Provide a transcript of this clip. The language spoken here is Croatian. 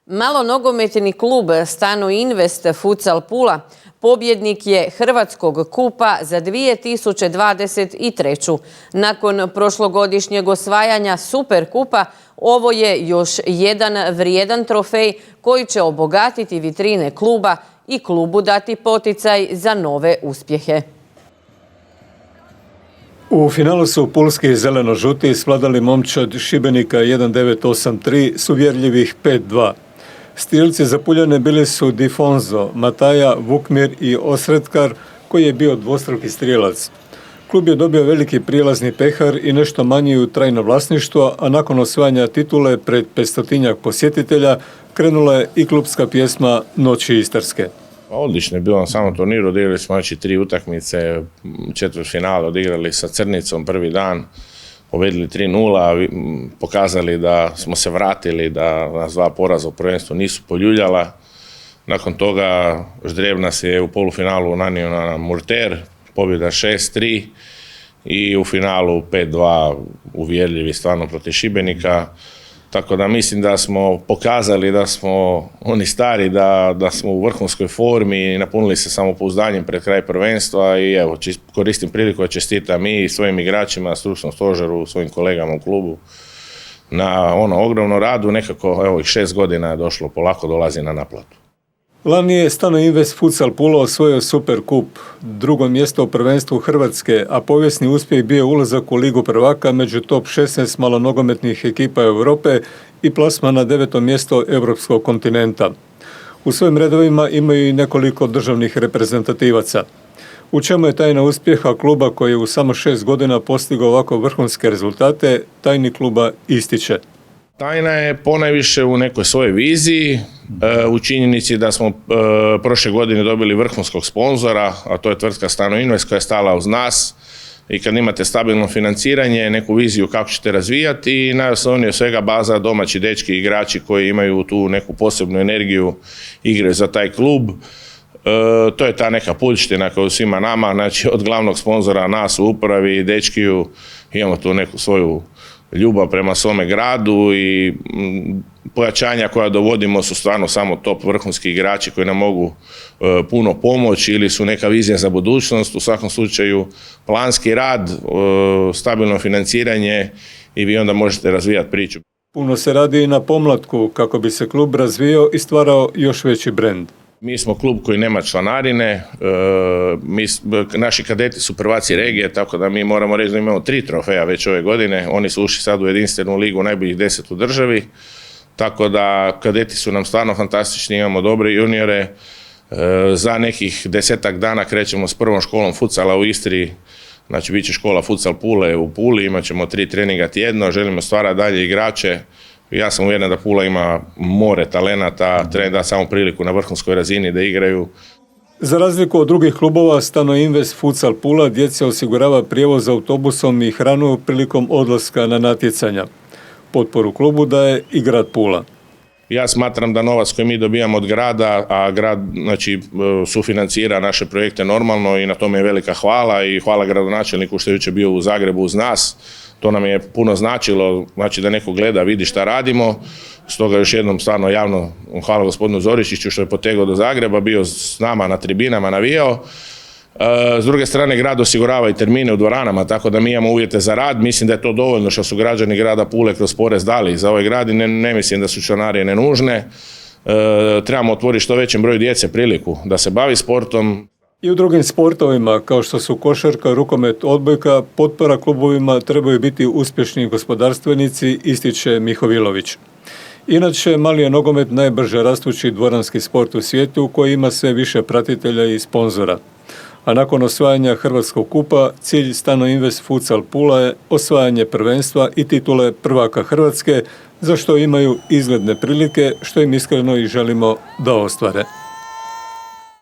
Malonogometni klub Stano Invest Futsal Pula pobjednik je Hrvatskog kupa za 2023. Nakon prošlogodišnjeg osvajanja Superkupa, ovo je još jedan vrijedan trofej koji će obogatiti vitrine kluba i klubu dati poticaj za nove uspjehe. U finalu su pulski zeleno-žuti svladali momčad Šibenika 1983 s uvjerljivih 5-2. Strijelci za Puljane bili su Di Fonzo, Mataja, Vukmir i Osredkar, koji je bio dvostruki strijelac. Klub je dobio veliki prijelazni pehar i nešto manji trajno vlasništvo, a nakon osvajanja titule pred 500-tinjak posjetitelja krenula je i klubska pjesma Noći Istarske. Odlično je bilo na samom turniru, odigrali smo 3 utakmice, četvrtfinale odigrali sa Crnicom prvi dan, pobjedili 3-0, pokazali da smo se vratili, da nas 2 poraza u prvenstvu nisu poljuljala. Nakon toga Ždrijeb nas je u polufinalu nanio na Murter, pobjeda 6-3 i u finalu 5-2 uvjerljivi stvarno protiv Šibenika. Tako da mislim da smo pokazali da smo oni stari, da smo u vrhunskoj formi i napunili se samopouzdanjem pred kraj prvenstva i evo, koristim priliku da čestitam i svojim igračima, stručnom stožeru, svojim kolegama u klubu na ogromnom radu. Nekako evo, 6 godina je došlo, polako dolazi na naplatu. Lani je Stano Invest Futsal Pula osvojio Superkup, drugo mjesto u prvenstvu Hrvatske, a povijesni uspjeh bio ulazak u Ligu prvaka među top 16 malonogometnih ekipa Europe i plasman na 9. mjesto europskog kontinenta. U svojim redovima imaju i nekoliko državnih reprezentativaca. U čemu je tajna uspjeha kluba koji je u samo 6 godina postigao ovako vrhunske rezultate, tajnik kluba ističe. Tajna je ponajviše u nekoj svojoj viziji, u činjenici da smo prošle godine dobili vrhunskog sponzora, a to je tvrtka Stano Invest koja je stala uz nas i kad imate stabilno financiranje, neku viziju kako ćete razvijati i najosnovnije od svega baza domaći dečki igrači koji imaju tu neku posebnu energiju igre za taj klub. To je ta neka puljština koja svima nama, znači od glavnog sponzora nas u upravi, dečkiju, imamo tu neku svoju ljubav prema svome gradu i pojačanja koja dovodimo su stvarno samo top vrhunski igrači koji nam mogu puno pomoći ili su neka vizija za budućnost. U svakom slučaju planski rad, stabilno financiranje i vi onda možete razvijati priču. Puno se radi i na pomlatku kako bi se klub razvijao i stvarao još veći brend. Mi smo klub koji nema članarine, naši kadeti su prvaci regije, tako da mi moramo reći da imamo 3 trofeja već ove godine. Oni su ušli sad u jedinstvenu ligu najboljih 10 u državi, tako da kadeti su nam stvarno fantastični, imamo dobre juniore. Za nekih 10-ak dana krećemo s prvom školom futsala u Istri, znači bit će škola Futsal Pule u Puli, imat ćemo 3 treninga tjedno, želimo stvarati dalje igrače. Ja sam uvjeren da Pula ima more talenata, treba da samo priliku na vrhunskoj razini da igraju. Za razliku od drugih klubova, Stano Invest Futsal Pula djeci osigurava prijevoz autobusom i hranu prilikom odlaska na natjecanja. Potporu klubu daje i grad Pula. Ja smatram da novac koji mi dobijamo od grada, a grad znači, sufinancira naše projekte normalno i na tome je velika hvala i hvala gradonačelniku što je jučer bio u Zagrebu uz nas. To nam je puno značilo, znači da neko gleda, vidi šta radimo. Stoga još jednom stvarno javno hvala gospodinu Zoričiću što je potegao do Zagreba, bio s nama na tribinama, navijao. S druge strane, grad osigurava i termine u dvoranama, tako da mi imamo uvjete za rad. Mislim da je to dovoljno što su građani grada Pule kroz porez dali za ovaj grad i ne mislim da su članarine nužne. Trebamo otvoriti što većem broju djece priliku da se bavi sportom. I u drugim sportovima, kao što su košarka, rukomet, odbojka, potpora klubovima trebaju biti uspješni gospodarstvenici, ističe Mihovilović. Inače, mali je nogomet najbrže rastući dvoranski sport u svijetu koji ima sve više pratitelja i sponzora. A nakon osvajanja Hrvatskog kupa, cilj Stano Invest Futsal Pula je osvajanje prvenstva i titule prvaka Hrvatske, za što imaju izgledne prilike, što im iskreno i želimo da ostvare.